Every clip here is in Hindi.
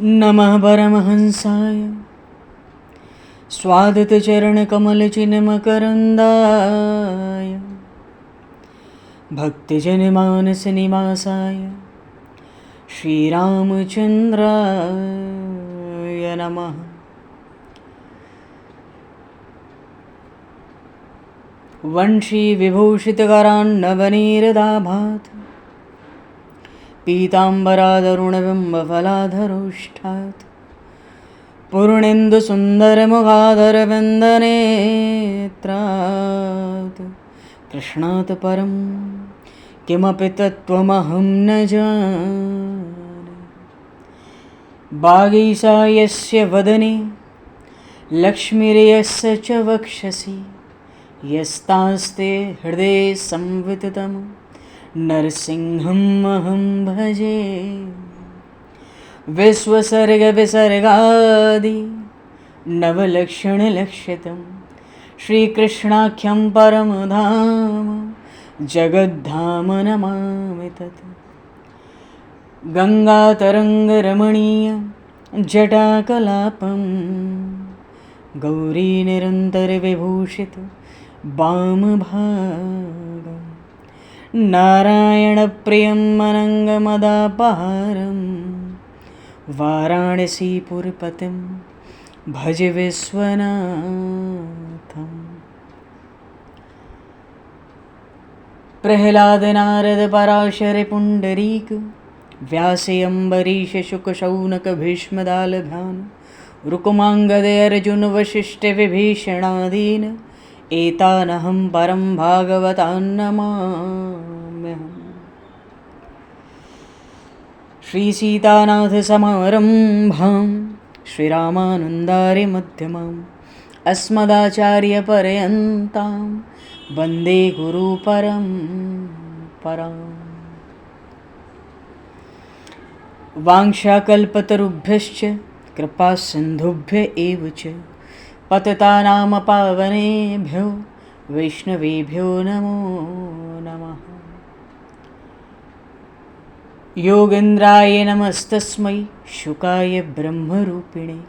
नमः परमहंसाय स्वादतचरणकमलचिन्मकरन्दाय भक्तिजनमानसनिवासाय श्रीरामचन्द्राय नमः। वंशीविभूषितकरान्नवनीरदाभात् पीताम्बरादरुणबिम्बफलाधरोष्ठात् पूर्णेन्दुसुन्दरमुखादरविन्दनेत्रात् कृष्णात् परं किमपि तत्त्वमहं न जाने। वागीशायस्य वदने लक्ष्मीर्यस्य च वक्षसि यस्तास्ते हृदये संविततं नरसिंहम् अहं भजे। विश्वसर्गविसर्गादि नवलक्षणलक्षितं श्रीकृष्णाख्यं परमधाम जगद्धाम नमामि तत्। गङ्गातरङ्गरमणीयं जटाकलापं गौरीनिरन्तरविभूषितं वामभागं नारायणप्रियं अनङ्गमदापहारं वाराणसीपुरपतिं भज विश्वनाथम्। प्रह्लादनारदपराशरपुण्डरीक व्यासयम्बरीशशुकशौनकभीष्मदालभान् रुकुमाङ्गदर्जुनवसिष्ठविभीषणादीन् एतानहं परं भागवतान् नमाम्यहम्। श्रीसीतानाथसमारम्भां श्रीरामानन्दार्यमध्यमाम् अस्मदाचार्यपर्यन्तां वन्दे गुरुपरम्पराम्। वाञ्छाकल्पतरुभ्यश्च कृपासिन्धुभ्य एव च पतितानां पावनेभ्यो वैष्णवेभ्यो नमो नमः। योगेन्द्राय नमस्तस्मै शुकाय ब्रह्मरूपिणे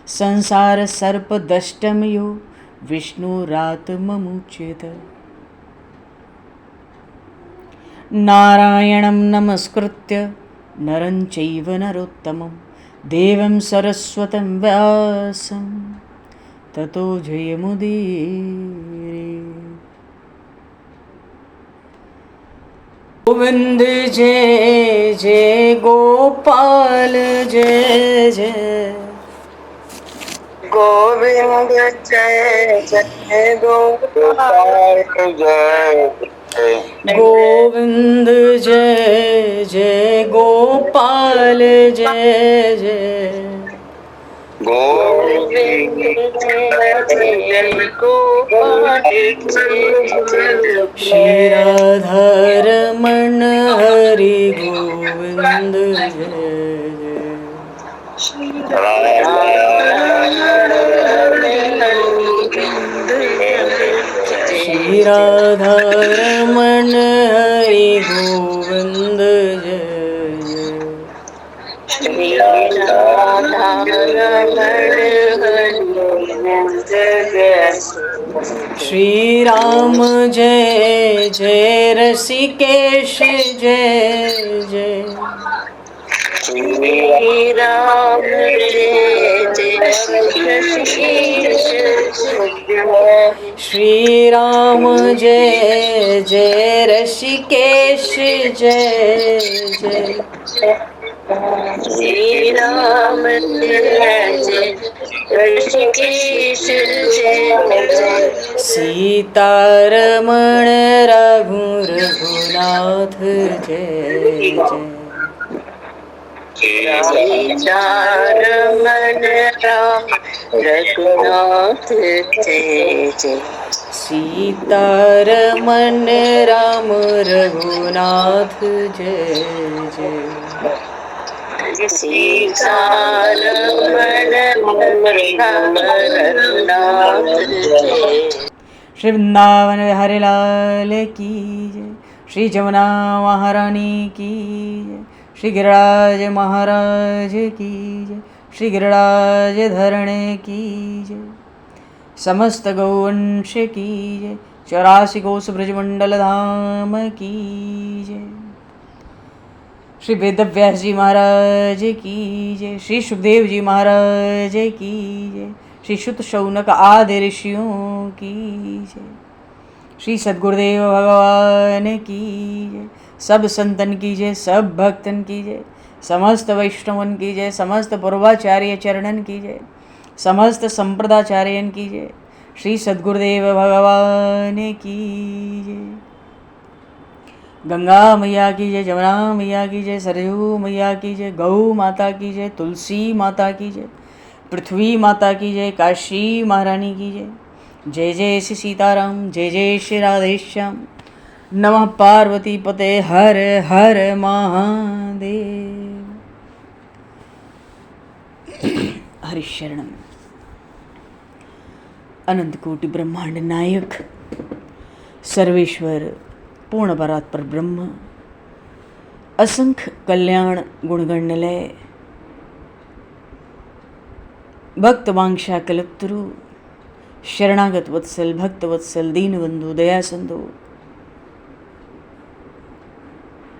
संसारसर्पदष्टमयो विष्णुरात्ममुच्यत। नारायणं नमस्कृत्य नरं चैव नरोत्तमं देवं सरस्वतं व्यासं ततो जयमुदीरये। गोविंद जय जय गोपाल जय जय गोविंद जय जय गोपाल जय गोविंद जय जय गोपाल जय जय गोविंद जय जय गोपाल जय श्री राधारमण हरि गोविंद जय जय। श्री राधारमण हरि गोविंद जय जय। श्री राधारमण हरि गोविंद जय। श्री राम जय जय ऋषिकेश जय जय। श्री राम जय जय ऋषिकेश जय। श्री राम जय जय ऋषिकेश जय जय। श्री राम जय जय ऋषिकेश जय जय। सीतारमण रघुनाथ जय जय। सीतारमण राम रघुनाथ जय जय। सीतारमण राम रघुनाथ जय जय। सीतारमण राम रघुनाथ जय। श्री वृंदावन बिहारी लाल की जय। श्री जमुना महारानी की जय। श्री गिरिराज महाराज की जय, श्री गिरिराज धरणे की जय, समस्त गौवंश की जय, 84 कोस ब्रजमंडल धाम की जय, श्री वेदव्यास जी महाराज की जय, श्री सुखदेव जी महाराज की जय, श्री शुत शौनक आदि ऋषियों की जय, श्री सद्गुरुदेव भगवान की जय, सब संतन की जय, सब भक्तन की जय, समस्त वैष्णवन की जय, समस्त पूर्वाचार्य चरणन की जय, समस्त संप्रदाचार्यन की जय, श्री सद्गुरुदेव भगवान की जय। गंगा मैया की जय, जमुना मैया की जय, सरयू मैया की जय, गौ माता की जय, तुलसी माता की जय, पृथ्वी माता की जय, काशी महारानी की जय। जय जय श्री सीताराम, जय जय श्री राधेश्याम। नमः पार्वती पते हर हर महादेव। हरिशरणम। अनंत कोटि ब्रह्मांड नायक सर्वेश्वर पूर्ण परात्पर ब्रह्म, असंख्य कल्याण गुणगणलय, भक्त वांछा कल्पतरु, शरणागत वत्सल, भक्त वत्सल, दीनबंधु, दया सिंधु,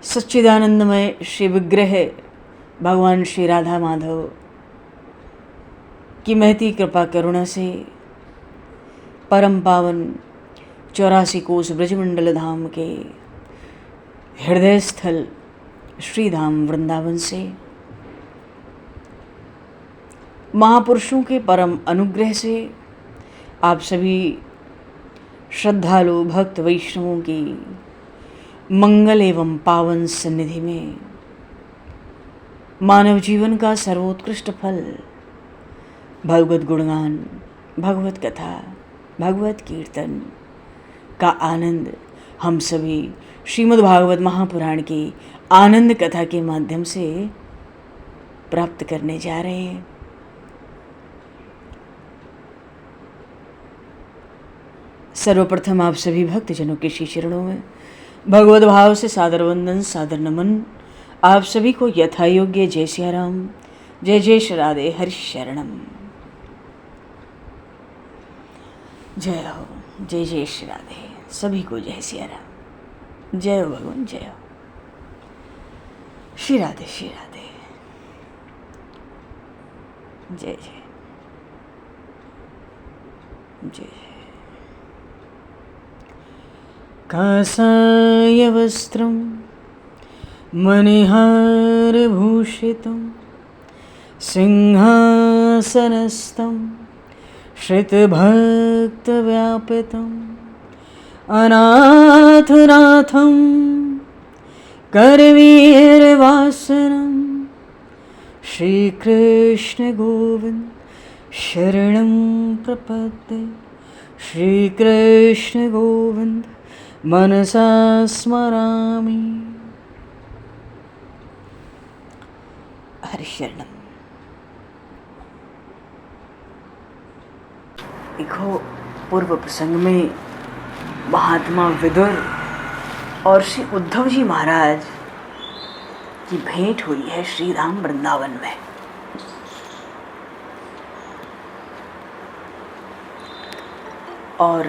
सच्चिदानंदमय श्री विग्रह भगवान श्री राधा माधव की महती कृपा करुणा से परम पावन 84 कोस ब्रजमंडल धाम के हृदय स्थल श्री धाम वृंदावन से महापुरुषों के परम अनुग्रह से आप सभी श्रद्धालु भक्त वैष्णवों की मंगल एवं पावन सन्निधि में मानव जीवन का सर्वोत्कृष्ट फल भगवत गुणगान, भगवत कथा, भगवत कीर्तन का आनंद हम सभी श्रीमद् भागवत महापुराण की आनंद कथा के माध्यम से प्राप्त करने जा रहे हैं। सर्वप्रथम आप सभी भक्तजनों के श्री चरणों में भगवत भाव से सादर वंदन, सादर नमन। आप सभी को यथा योग्य जय सिया राम, जय जय श्री राधे, हरि शरणम। जय हो, जय जय श्री राधे, सभी को जय सिया राम, जय हो भगवान, जय हो श्री राधे, श्री राधे, जय जय जय। कासाय वस्त्रं मणिहारभूषितं सिंहासनस्थं श्रितभक्तव्यापितम् अनाथनाथं करवीरवासनं श्रीकृष्ण गोविंद शरणं प्रपद्ये। श्रीकृष्ण गोविंद मनसा स्मरामि। हरिशरणम। देखो, पूर्व प्रसंग में महात्मा विदुर और श्री उद्धव जी महाराज की भेंट हुई है श्रीधाम वृंदावन में। और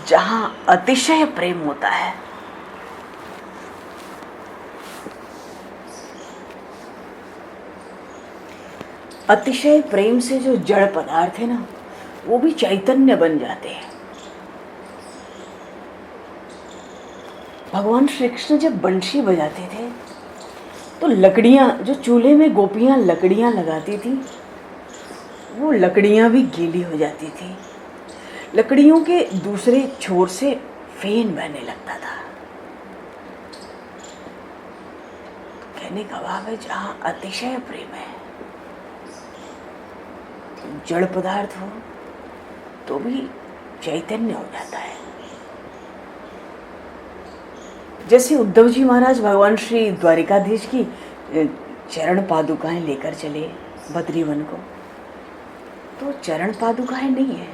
जहां अतिशय प्रेम होता है, अतिशय प्रेम से जो जड़ पदार्थ है ना, वो भी चैतन्य बन जाते हैं। भगवान श्री कृष्ण जब बंशी बजाते थे तो लकड़ियां, जो चूल्हे में गोपियां लकड़ियां लगाती थी, वो लकड़ियां भी गीली हो जाती थी। लकड़ियों के दूसरे छोर से फेन बहने लगता था। कहने का भाव है, जहां अतिशय प्रेम है, जड़ पदार्थ हो तो भी चैतन्य हो जाता है। जैसे उद्धव जी महाराज भगवान श्री द्वारिकाधीश की चरण पादुकाएं लेकर चले बद्रीवन को, तो चरण पादुकाएं नहीं है,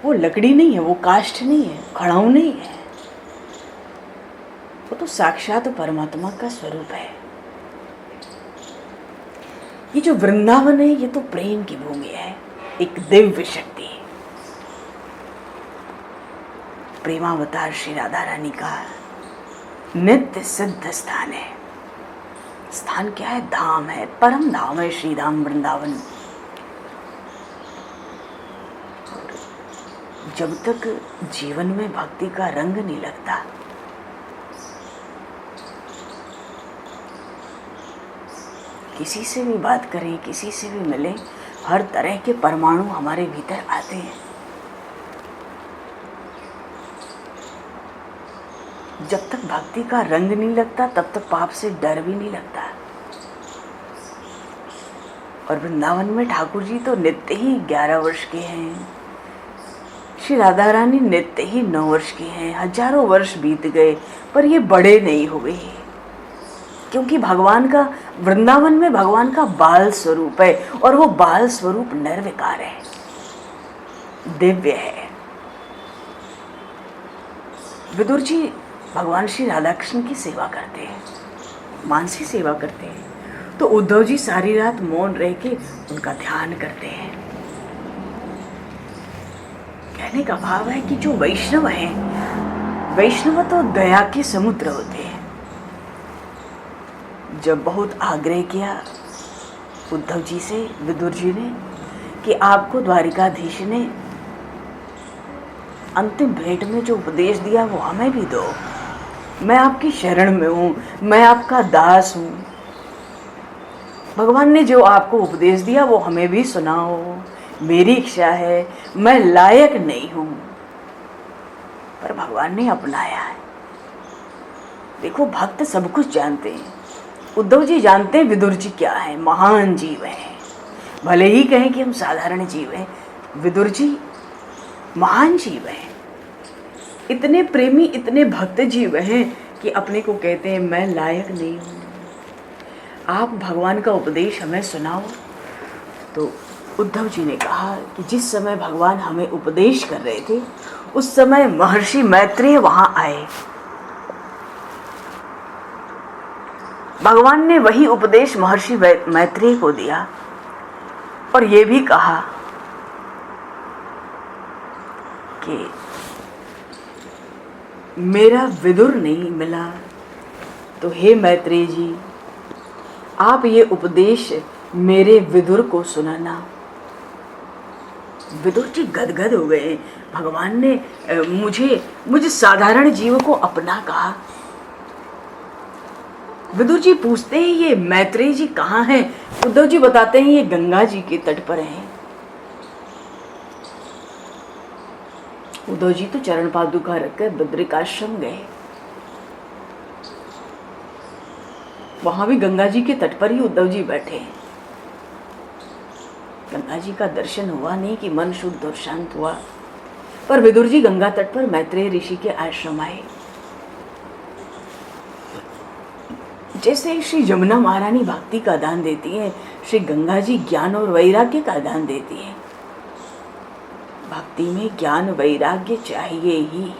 वो लकड़ी नहीं है, वो काष्ठ नहीं है, खड़ाऊ नहीं है, वो तो साक्षात परमात्मा का स्वरूप है। ये जो वृंदावन है ये तो प्रेम की भूमि है, एक दिव्य शक्ति। प्रेमावतार श्री राधा रानी का नित्य सिद्ध स्थान है। स्थान क्या है? धाम है, परम धाम है श्री धाम वृंदावन। जब तक जीवन में भक्ति का रंग नहीं लगता, किसी से भी बात करें, किसी से भी मिले, हर तरह के परमाणु हमारे भीतर आते हैं। जब तक भक्ति का रंग नहीं लगता तब तक पाप से डर भी नहीं लगता। और वृंदावन में ठाकुर जी तो नित्य ही 11 वर्ष के हैं, श्री राधा रानी नित्य ही 9 वर्ष के हैं। हजारों वर्ष बीत गए पर ये बड़े नहीं हुए, क्योंकि भगवान का, वृंदावन में भगवान का बाल स्वरूप है, और वो बाल स्वरूप निर्विकार है, दिव्य है। विदुर जी भगवान श्री राधा कृष्ण की सेवा करते हैं, मानसी सेवा करते हैं, तो उद्धव जी सारी रात मौन रह के उनका ध्यान करते हैं। कहने का भाव है कि जो वैष्णव हैं, वैष्णव तो दया के समुद्र होते हैं। जब बहुत आग्रह किया उद्धव जी से विदुर जी ने कि आपको द्वारिकाधीश ने अंतिम भेंट में जो उपदेश दिया वो हमें भी दो, मैं आपकी शरण में हूँ, मैं आपका दास हूँ, भगवान ने जो आपको उपदेश दिया वो हमें भी सुनाओ, मेरी इच्छा है, मैं लायक नहीं हूँ। पर भगवान ने अपनाया है। देखो भक्त सब कुछ जानते हैं। उद्धव जी जानते हैं विदुर जी क्या है, महान जीव हैं। भले ही कहें कि हम साधारण जीव हैं, विदुर जी महान जीव हैं, इतने प्रेमी, इतने भक्त जीव हैं कि अपने को कहते हैं मैं लायक नहीं हूँ, आप भगवान का उपदेश हमें सुनाओ। तो उद्धव जी ने कहा कि जिस समय भगवान हमें उपदेश कर रहे थे उस समय महर्षि मैत्रेय वहां आए। भगवान ने वही उपदेश महर्षि मैत्रेय को दिया और ये भी कहा कि मेरा विदुर नहीं मिला तो हे मैत्रेय जी, आप ये उपदेश मेरे विदुर को सुनाना। विदुर जी गदगद हो गए। भगवान ने मुझे साधारण जीव को अपना कहा। विदुर जी पूछते हैं ये मैत्रेय जी कहाँ हैं? उद्धव जी बताते हैं ये गंगा जी के तट पर हैं। उद्धव जी तो चरण पादुका रखकर बद्रिकाश्रम गए, वहां भी गंगा जी के तट पर ही उद्धव जी बैठे। गंगा जी का दर्शन हुआ नहीं कि मन शुद्ध और शांत हुआ, पर विदुर जी गंगा तट पर मैत्रेय ऋषि के आश्रम आए। जैसे श्री जमुना महारानी भक्ति का दान देती है, श्री गंगा जी ज्ञान और वैराग्य का दान देती है। भक्ति में ज्ञान वैराग्य चाहिए ही,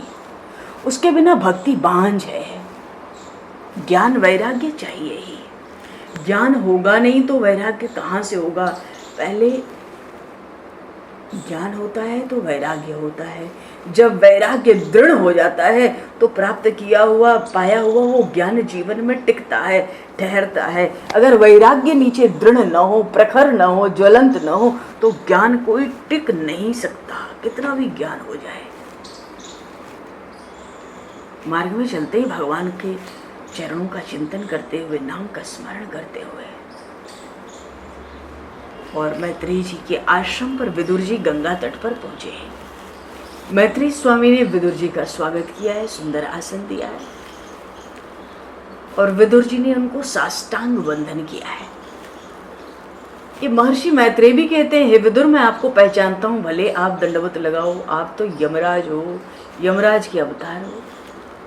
उसके बिना भक्ति बांझ है। ज्ञान वैराग्य चाहिए ही, ज्ञान होगा नहीं तो वैराग्य कहाँ से होगा? पहले ज्ञान होता है तो वैराग्य होता है। जब वैराग्य दृढ़ हो जाता है तो प्राप्त किया हुआ, पाया हुआ वो ज्ञान जीवन में टिकता है, ठहरता है। अगर वैराग्य नीचे दृढ़ न हो, प्रखर न हो, ज्वलंत न हो तो ज्ञान कोई टिक नहीं सकता, कितना भी ज्ञान हो जाए। मार्ग में चलते ही भगवान के चरणों का चिंतन करते हुए, नाम का स्मरण करते हुए, और मैत्रेय जी के आश्रम पर विदुर जी गंगा तट पर पहुंचे। मैत्रेय स्वामी ने विदुर जी का स्वागत किया है, सुंदर आसन दिया है और विदुर जी ने उनको साष्टांग वंदन किया है। ये महर्षि मैत्रेय भी कहते हैं, हे विदुर मैं आपको पहचानता हूँ, भले आप दंडवत लगाओ, आप तो यमराज हो, यमराज के अवतार हो।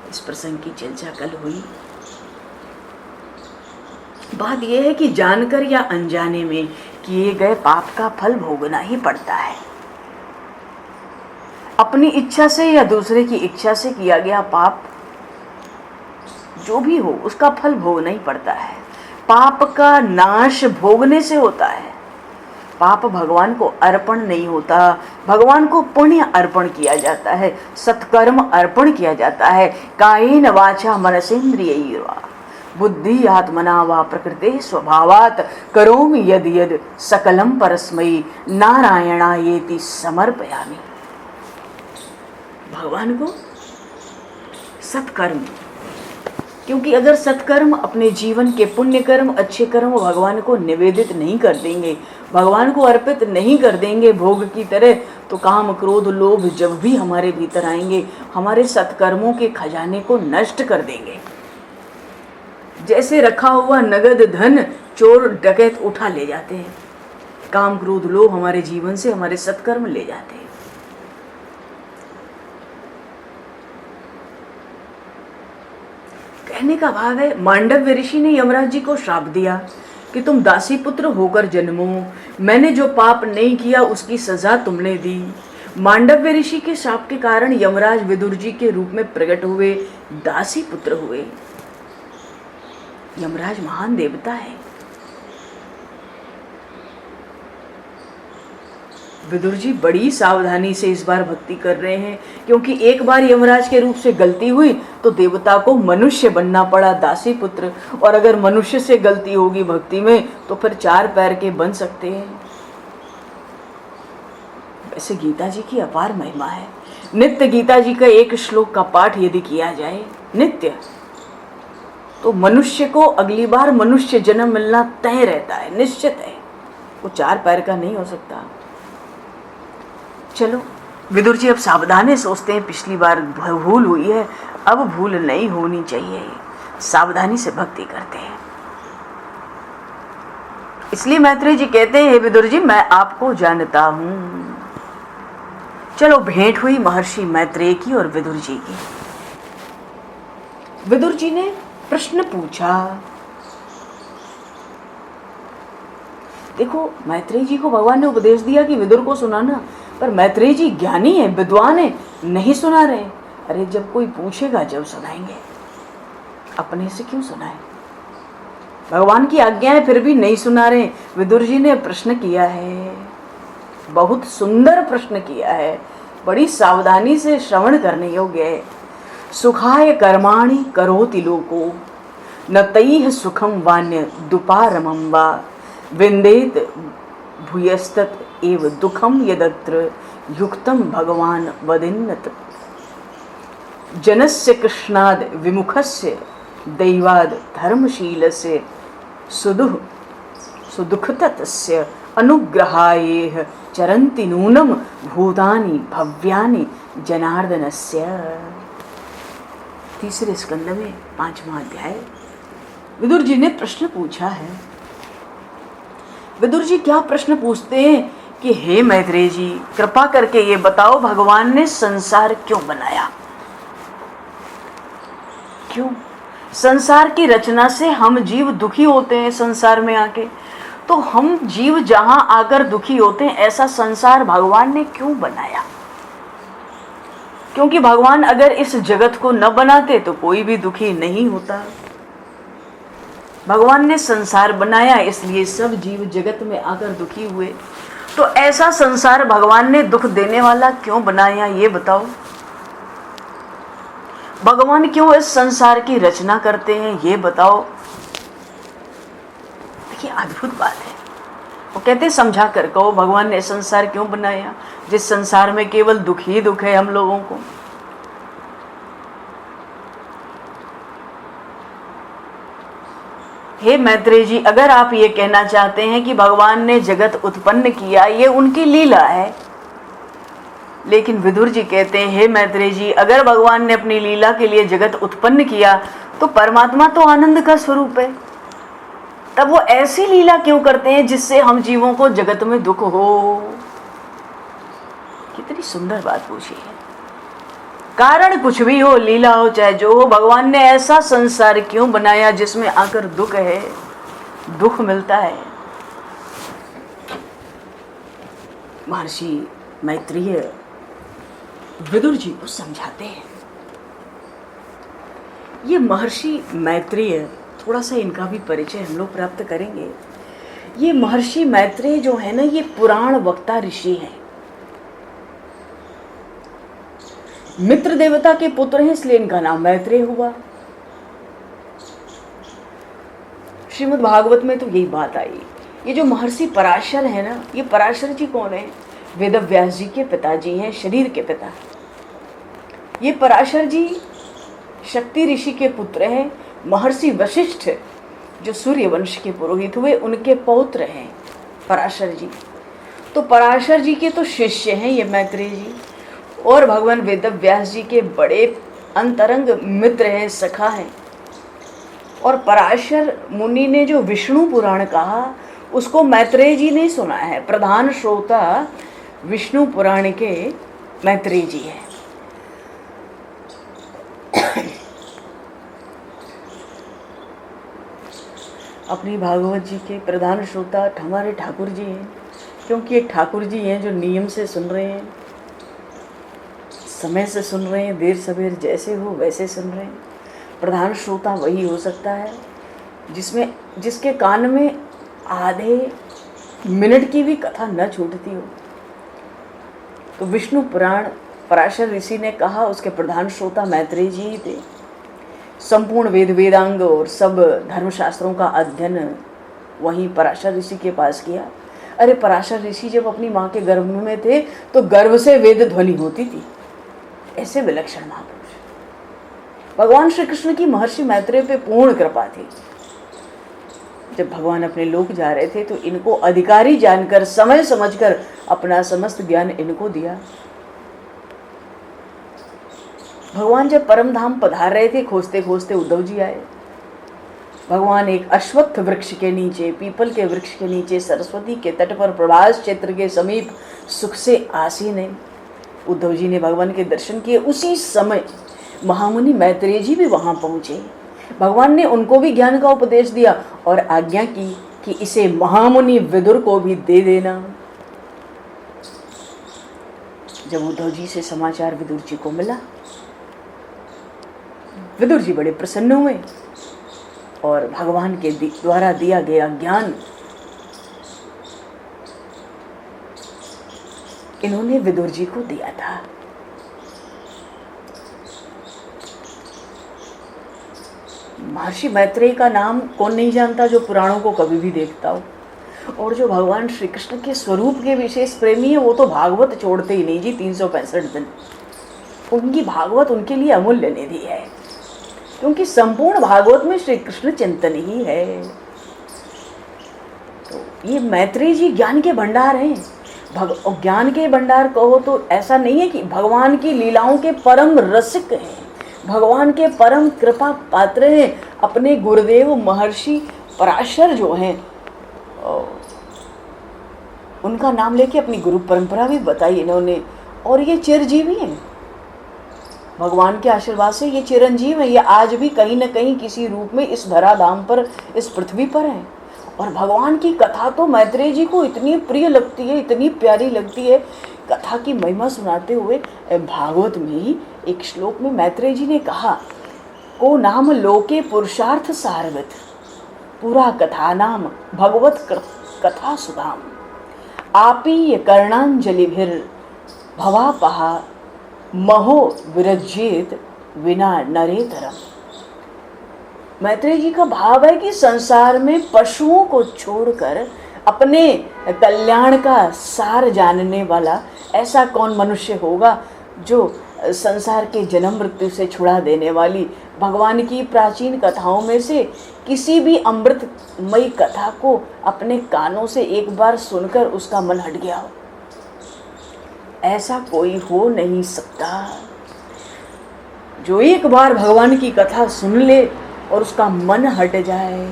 इस प्रसंग की चर्चा कल हुई। बात यह है कि जानकर या अनजाने में किए गए पाप का फल भोगना ही पड़ता है। अपनी इच्छा से या दूसरे की इच्छा से किया गया पाप जो भी हो उसका फल भोगना ही पड़ता है। पाप का नाश भोगने से होता है। पाप भगवान को अर्पण नहीं होता, भगवान को पुण्य अर्पण किया जाता है, सत्कर्म अर्पण किया जाता है। कायेन वाचा मनसेन्द्रियैर्वा बुद्धि आत्मना वा प्रकृते स्वभावात् करोमि यद यद सकलम परस्मै नारायणायेति समर्पयामि। भगवान को सत्कर्म, क्योंकि अगर सत्कर्म अपने जीवन के पुण्य कर्म, अच्छे कर्म भगवान को निवेदित नहीं कर देंगे, भगवान को अर्पित नहीं कर देंगे भोग की तरह, तो काम क्रोध लोभ जब भी हमारे भीतर आएंगे हमारे सत्कर्मों के खजाने को नष्ट कर देंगे। जैसे रखा हुआ नगद धन चोर डकैत उठा ले जाते हैं, काम क्रोध लोभ हमारे जीवन से हमारे सत्कर्म ले जाते हैं। कहने का भाव है, मांडव्य ऋषि ने यमराज जी को श्राप दिया कि तुम दासी पुत्र होकर जन्मो, मैंने जो पाप नहीं किया उसकी सजा तुमने दी। मांडव्य ऋषि के श्राप के कारण यमराज विदुर जी के रूप में प्रकट हुए, दासी पुत्र हुए। यमराज महान देवता है। विदुर जी बड़ी सावधानी से इस बार भक्ति कर रहे हैं, क्योंकि एक बार यमराज के रूप से गलती हुई तो देवता को मनुष्य बनना पड़ा, दासी पुत्र। और अगर मनुष्य से गलती होगी भक्ति में तो फिर 4 पैर के बन सकते हैं। वैसे गीता जी की अपार महिमा है। नित्य गीता जी का एक श्लोक का पाठ यदि किया जाए नित्य, तो मनुष्य को अगली बार मनुष्य जन्म मिलना तय रहता है, निश्चित है। वो 4 पैर का नहीं हो सकता। चलो विदुर जी अब सावधानी सोचते हैं, पिछली बार भूल हुई है, अब भूल नहीं होनी चाहिए, सावधानी से भक्ति करते हैं। इसलिए मैत्रेय जी कहते हैं, हे विदुर जी मैं आपको जानता हूं। चलो भेंट हुई महर्षि मैत्रेय की और विदुर जी की। विदुर जी ने प्रश्न पूछा। देखो मैत्रेय जी को भगवान ने उपदेश दिया कि विदुर को सुनाना, पर मैत्रेय जी ज्ञानी है, विद्वान है, नहीं सुना रहे। अरे जब कोई पूछेगा जब सुनाएंगे, अपने से क्यों सुनाए। भगवान की आज्ञा है फिर भी नहीं सुना रहे। विदुर जी ने प्रश्न किया है, बहुत सुंदर प्रश्न किया है, बड़ी सावधानी से श्रवण करने योग्य है। सुखाय कर्माणि करोति लोको न तैः सुखम वान्य दुपारमं वा विन्देत भूयस्तत एव दुखम यदत्र युक्तम भगवान वदिन्नत। जनस्य कृष्णाद विमुखस्य दैवाद धर्मशीलस्य सुदुःखतस्य अनुग्रहायेह चरन्ति नूनम भूतानि भव्यानि जनार्दनस्य। 3 स्कंद में 5वां अध्याय। विदुर जी ने प्रश्न पूछा है। विदुर जी क्या प्रश्न पूछते हैं कि हे मैत्रेय जी कृपा करके ये बताओ, भगवान ने संसार क्यों बनाया। क्यों? संसार की रचना से हम जीव दुखी होते हैं संसार में आके, तो हम जीव जहां आकर दुखी होते हैं, ऐसा संसार भगवान ने क्यों बनाया। क्योंकि भगवान अगर इस जगत को न बनाते तो कोई भी दुखी नहीं होता। भगवान ने संसार बनाया इसलिए सब जीव जगत में आकर दुखी हुए। तो ऐसा संसार भगवान ने दुख देने वाला क्यों बनाया, ये बताओ। भगवान क्यों इस संसार की रचना करते हैं, ये बताओ। देखिए अद्भुत बात है। वो कहते समझा कर कहो, भगवान ने संसार क्यों बनाया, जिस संसार में केवल दुख ही दुख है हम लोगों को। हे मैत्रेय जी, अगर आप ये कहना चाहते हैं कि भगवान ने जगत उत्पन्न किया, ये उनकी लीला है। लेकिन विदुर जी कहते हैं, हे मैत्रेय जी, अगर भगवान ने अपनी लीला के लिए जगत उत्पन्न किया तो परमात्मा तो आनंद का स्वरूप है, तब वो ऐसी लीला क्यों करते हैं जिससे हम जीवों को जगत में दुख हो। कितनी सुंदर बात पूछी है। कारण कुछ भी हो, लीला हो चाहे जो हो, भगवान ने ऐसा संसार क्यों बनाया जिसमें आकर दुख है, दुख मिलता है। महर्षि मैत्रेय विदुर जी को समझाते हैं। ये महर्षि मैत्रेय थोड़ा सा इनका भी परिचय हम लोग प्राप्त करेंगे। ये महर्षि मैत्रेय जो है ना, ये पुराण वक्ता ऋषि हैं। मित्र देवता के पुत्र हैं, इसलिए इनका नाम मैत्रेय हुआ। श्रीमद् भागवत में तो यही बात आई। ये जो महर्षि पराशर है ना, ये पराशर जी कौन है? वेदव्यास जी के पिताजी हैं, शरीर के पिता। ये पराशर जी शक्ति ऋषि के पुत्र हैं। महर्षि वशिष्ठ जो सूर्य वंश के पुरोहित हुए, उनके पौत्र हैं पराशर जी। तो पराशर जी के तो शिष्य हैं ये मैत्रेय जी, और भगवान वेदव्यास जी के बड़े अंतरंग मित्र हैं, सखा हैं। और पराशर मुनि ने जो विष्णु पुराण कहा, उसको मैत्रेय जी ने सुना है। प्रधान श्रोता विष्णु पुराण के मैत्रेय जी हैं। अपनी भागवत जी के प्रधान श्रोता हमारे ठाकुर जी हैं, क्योंकि एक ठाकुर जी हैं जो नियम से सुन रहे हैं, समय से सुन रहे हैं, देर सवेर जैसे हो वैसे सुन रहे हैं। प्रधान श्रोता वही हो सकता है जिसके कान में आधे मिनट की भी कथा न छूटती हो। तो विष्णु पुराण पराशर ऋषि ने कहा, उसके प्रधान श्रोता मैत्रेय जी ही थे। संपूर्ण वेदांग और सब धर्मशास्त्रों का अध्ययन वहीं पराशर ऋषि के पास किया। अरे पराशर ऋषि जब अपनी माँ के गर्भ में थे तो गर्भ से वेद ध्वनि होती थी। ऐसे विलक्षण महापुरुष। भगवान श्री कृष्ण की महर्षि मैत्रेय पे पूर्ण कृपा थी। जब भगवान अपने लोक जा रहे थे तो इनको अधिकारी जानकर, समय समझकर अपना समस्त ज्ञान इनको दिया। भगवान जब परम धाम पधार रहे थे, खोजते खोजते उद्धव जी आए। भगवान एक अश्वत्थ वृक्ष के नीचे, पीपल के वृक्ष के नीचे, सरस्वती के तट पर प्रभास क्षेत्र के समीप सुख से आसीन है। उद्धव जी ने भगवान के दर्शन किए। उसी समय महामुनि मैत्रेय जी भी वहां पहुंचे। भगवान ने उनको भी ज्ञान का उपदेश दिया और आज्ञा की कि इसे महामुनि विदुर को भी दे देना। जब उद्धव जी से समाचार विदुर जी को मिला, विदुर जी बड़े प्रसन्न हुए और भगवान के द्वारा दिया गया ज्ञान इन्होंने विदुर जी को दिया था। महर्षि मैत्रेय का नाम कौन नहीं जानता, जो पुराणों को कभी भी देखता हो। और जो भगवान श्री कृष्ण के स्वरूप के विशेष प्रेमी है, वो तो भागवत छोड़ते ही नहीं जी। 365 दिन उनकी भागवत उनके लिए अमूल्य निधि है, क्योंकि संपूर्ण भागवत में श्री कृष्ण चिंतन ही है। तो ये मैत्रेय जी ज्ञान के भंडार हैं। ज्ञान के भंडार कहो तो ऐसा नहीं है कि भगवान की लीलाओं के परम रसिक हैं, भगवान के परम कृपा पात्र हैं। अपने गुरुदेव महर्षि पराशर जो हैं, उनका नाम लेके अपनी गुरु परंपरा भी बताई इन्होंने। और ये चिरजीवी हैं, भगवान के आशीर्वाद से ये चिरंजीव है। ये आज भी कहीं न कहीं किसी रूप में इस धराधाम पर, इस पृथ्वी पर है। और भगवान की कथा तो मैत्रेय जी को इतनी प्रिय लगती है, इतनी प्यारी लगती है। कथा की महिमा सुनाते हुए भागवत में ही एक श्लोक में मैत्रेय जी ने कहा, को नाम लोके पुरुषार्थ सारवत, पूरा कथा नाम भगवत कथा सुधाम, आपीय कर्णांजलिभिर भवापहा महो विरज्येत विना नरेतरम। मैत्रेय जी का भाव है कि संसार में पशुओं को छोड़कर अपने कल्याण का सार जानने वाला ऐसा कौन मनुष्य होगा जो संसार के जन्म मृत्यु से छुड़ा देने वाली भगवान की प्राचीन कथाओं में से किसी भी अमृतमयी कथा को अपने कानों से एक बार सुनकर उसका मन हट गया हो। ऐसा कोई हो नहीं सकता। जो एक बार भगवान की कथा सुन ले और उसका मन हट जाए।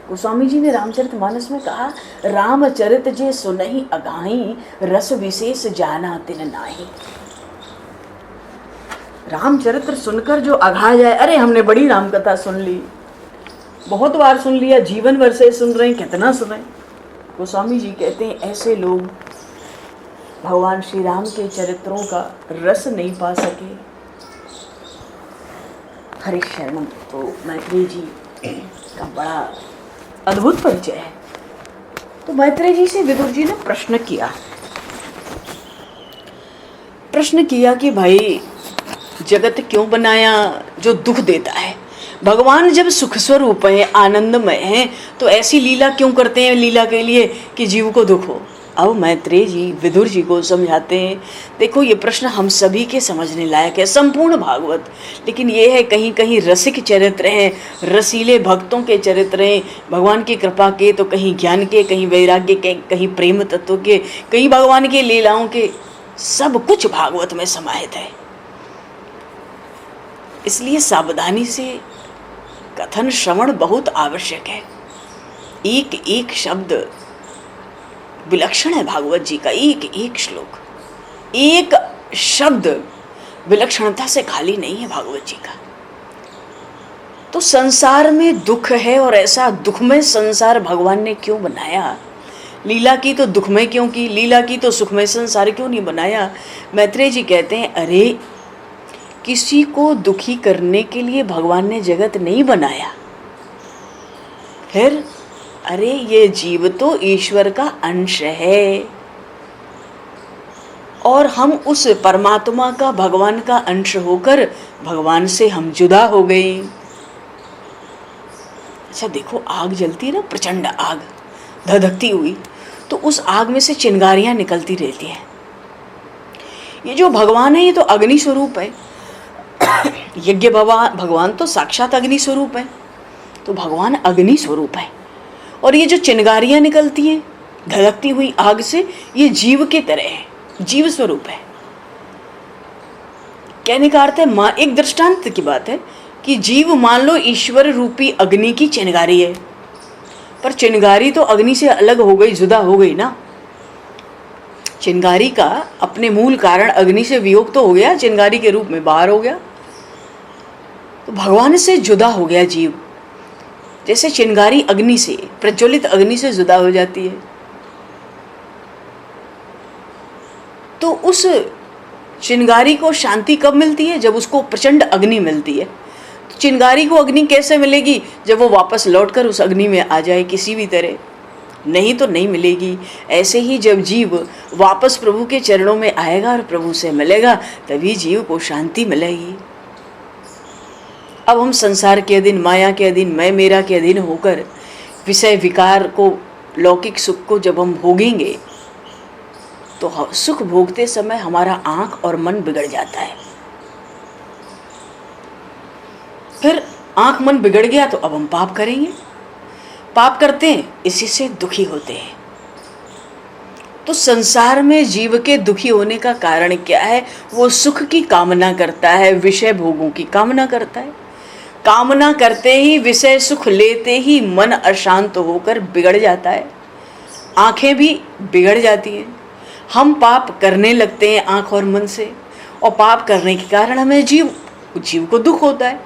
गोस्वामी जी ने रामचरितमानस में कहा, रामचरित जे सुनहि अगाही, रस विशेष जाना तिन नाही। रामचरित्र सुनकर जो अघा जाए, अरे हमने बड़ी राम कथा सुन ली, बहुत बार सुन लिया, जीवन भर से सुन रहे हैं, कितना सुने। गोस्वामी जी कहते हैं ऐसे लोग भगवान श्री राम के चरित्रों का रस नहीं पा सके। हरि शरणम। तो मैत्रेय जी का बड़ा अद्भुत परिचय है। तो मैत्रेय जी से विदुर जी ने प्रश्न किया कि भाई जगत क्यों बनाया जो दुख देता है? भगवान जब सुख स्वरूप है, आनंदमय है, तो ऐसी लीला क्यों करते हैं लीला के लिए कि जीव को दुख हो? अब मैत्रेय जी विदुर जी को समझाते हैं, देखो ये प्रश्न हम सभी के समझने लायक है, संपूर्ण भागवत, लेकिन ये है कहीं कहीं रसिक चरित्र हैं, रसीले भक्तों के चरित्र हैं, भगवान की कृपा के, तो कहीं ज्ञान के, कहीं वैराग्य के, कहीं प्रेम तत्व के, कहीं भगवान के लीलाओं के, सब कुछ भागवत में समाहित है। इसलिए सावधानी से कथन श्रवण बहुत आवश्यक है। एक एक शब्द विलक्षण है भागवत जी का, एक एक श्लोक, एक शब्द विलक्षणता से खाली नहीं है भागवत जी का। तो संसार में दुख है, और ऐसा दुखमय संसार भगवान ने क्यों बनाया? लीला की तो दुखमय क्यों की, लीला की तो सुखमय संसार क्यों नहीं बनाया? मैत्रेय जी कहते हैं, अरे किसी को दुखी करने के लिए भगवान ने जगत नहीं बनाया। फिर अरे ये जीव तो ईश्वर का अंश है, और हम उस परमात्मा का, भगवान का अंश होकर भगवान से हम जुदा हो गए। अच्छा देखो, आग जलती है ना, प्रचंड आग धधकती हुई, तो उस आग में से चिंगारियां निकलती रहती हैं। ये जो भगवान है ये तो अग्नि स्वरूप है। यज्ञ भगवान तो साक्षात अग्नि स्वरूप है, तो भगवान अग्नि स्वरूप है। और ये जो चिंगारियां निकलती हैं धधकती हुई आग से, ये जीव के तरह है, जीव स्वरूप है। कहने का अर्थ है, एक दृष्टांत की बात है कि जीव मान लो ईश्वर रूपी अग्नि की चिंगारी है, पर चिंगारी तो अग्नि से अलग हो गई, जुदा हो गई ना। चिंगारी का अपने मूल कारण अग्नि से वियोग तो हो गया, चिंगारी के रूप में बाहर हो गया, तो भगवान से जुदा हो गया जीव। जैसे चिंगारी अग्नि से, प्रज्वलित अग्नि से जुदा हो जाती है, तो उस चिंगारी को शांति कब मिलती है? जब उसको प्रचंड अग्नि मिलती है। तो चिंगारी को अग्नि कैसे मिलेगी? जब वो वापस लौटकर उस अग्नि में आ जाए किसी भी तरह, नहीं तो नहीं मिलेगी। ऐसे ही जब जीव वापस प्रभु के चरणों में आएगा और प्रभु से मिलेगा, तभी जीव को शांति मिलेगी। अब हम संसार के अधीन, माया के अधीन, मैं मेरा के अधीन होकर विषय विकार को, लौकिक सुख को जब हम भोगेंगे, तो सुख भोगते समय हमारा आंख और मन बिगड़ जाता है। फिर आंख मन बिगड़ गया तो अब हम पाप करेंगे, पाप करते हैं, इसी से दुखी होते हैं। तो संसार में जीव के दुखी होने का कारण क्या है? वो सुख की कामना करता है, विषय भोगों की कामना करता है। कामना करते ही, विषय सुख लेते ही मन अशांत होकर बिगड़ जाता है, आंखें भी बिगड़ जाती हैं। हम पाप करने लगते हैं आंख और मन से, और पाप करने के कारण हमें जीव को दुख होता है।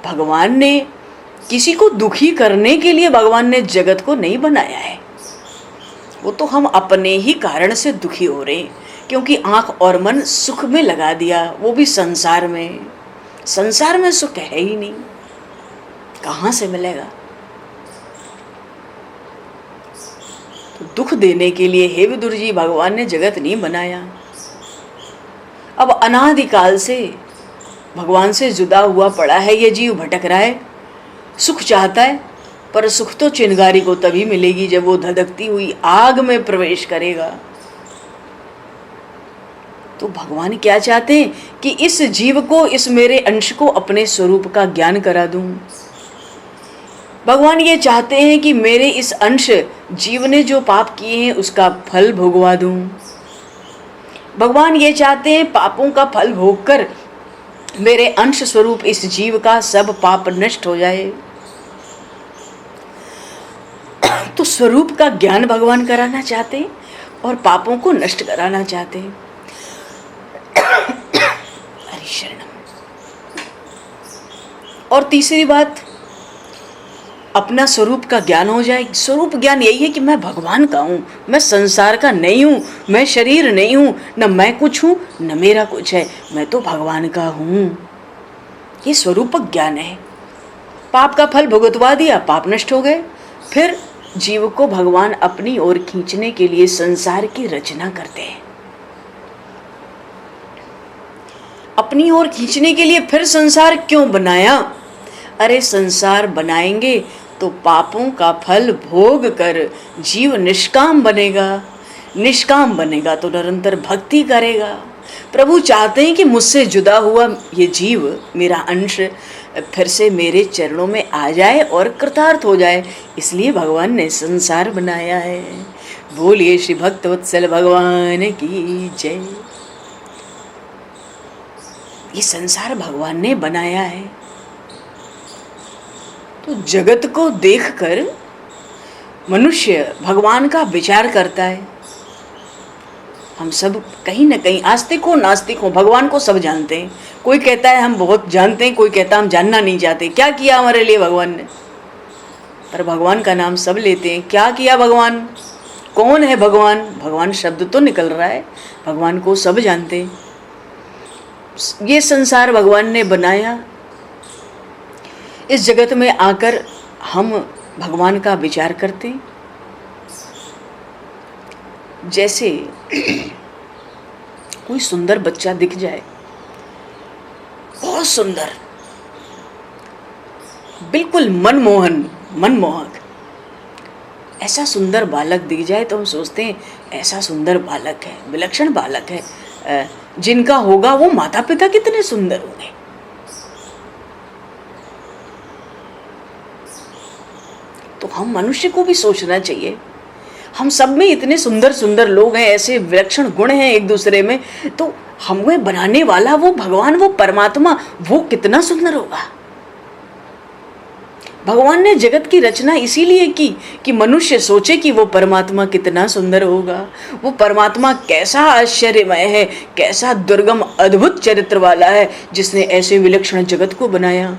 भगवान ने किसी को दुखी करने के लिए भगवान ने जगत को नहीं बनाया है, वो तो हम अपने ही कारण से दुखी हो रहे हैं, क्योंकि आंख और मन सुख में लगा दिया, वो भी संसार में। संसार में सुख है ही नहीं, कहाँ से मिलेगा? तो दुख देने के लिए हे विदुर जी भगवान ने जगत नहीं बनाया। अब अनादिकाल से भगवान से जुदा हुआ पड़ा है ये जीव, भटक रहा है, सुख चाहता है, पर सुख तो चिंगारी को तभी मिलेगी जब वो धधकती हुई आग में प्रवेश करेगा। तो भगवान क्या चाहते हैं कि इस जीव को, इस मेरे अंश को अपने स्वरूप का ज्ञान करा दूं। भगवान ये चाहते हैं कि मेरे इस अंश जीव ने जो पाप किए हैं उसका फल भोगवा दूं। भगवान ये चाहते हैं पापों का फल भोगकर मेरे अंश स्वरूप इस जीव का सब पाप नष्ट हो जाए। तो स्वरूप का ज्ञान भगवान कराना चाहते हैं और पापों को नष्ट कराना चाहते हैं। हरि शरणम। और तीसरी बात, अपना स्वरूप का ज्ञान हो जाए। स्वरूप ज्ञान यही है कि मैं भगवान का हूँ, मैं संसार का नहीं हूँ, मैं शरीर नहीं हूँ, न मैं कुछ हूँ न मेरा कुछ है, मैं तो भगवान का हूँ। ये स्वरूपक ज्ञान है। पाप का फल भुगतवा दिया, पाप नष्ट हो गए। फिर जीव को भगवान अपनी ओर खींचने के लिए संसार की रचना करते हैं। अपनी ओर खींचने के लिए फिर संसार क्यों बनाया? अरे संसार बनाएंगे तो पापों का फल भोग कर जीव निष्काम बनेगा। निष्काम बनेगा तो निरंतर भक्ति करेगा। प्रभु चाहते हैं कि मुझसे जुदा हुआ ये जीव, मेरा अंश, फिर से मेरे चरणों में आ जाए और कृतार्थ हो जाए। इसलिए भगवान ने संसार बनाया है। बोलिए श्री भक्तवत्सल भगवान की जय। ये संसार भगवान ने बनाया है। तो जगत को देखकर मनुष्य भगवान का विचार करता है। हम सब कहीं ना कहीं आस्तिक हो नास्तिक हो भगवान को सब जानते हैं। कोई कहता है हम बहुत जानते हैं, कोई कहता है हम जानना नहीं चाहते। क्या किया हमारे लिए भगवान ने? पर भगवान का नाम सब लेते हैं। क्या किया भगवान? कौन है भगवान? भगवान शब्द तो निकल रहा है, भगवान को सब जानते हैं। ये संसार भगवान ने बनाया। इस जगत में आकर हम भगवान का विचार करते हैं। जैसे कोई सुंदर बच्चा दिख जाए, बहुत सुंदर, बिल्कुल मनमोहन, मनमोहक, ऐसा सुंदर बालक दिख जाए तो हम सोचते हैं ऐसा सुंदर बालक है, विलक्षण बालक है, जिनका होगा वो माता पिता कितने सुंदर होंगे। तो हम मनुष्य को भी सोचना चाहिए, हम सब में इतने सुंदर सुंदर लोग हैं, ऐसे विलक्षण गुण हैं एक दूसरे में, तो हमें बनाने वाला वो भगवान, वो परमात्मा, वो कितना सुंदर होगा। भगवान ने जगत की रचना इसीलिए की कि मनुष्य सोचे कि वो परमात्मा कितना सुंदर होगा, वो परमात्मा कैसा आश्चर्यमय है, कैसा दुर्गम अद्भुत चरित्र वाला है, जिसने ऐसे विलक्षण जगत को बनाया।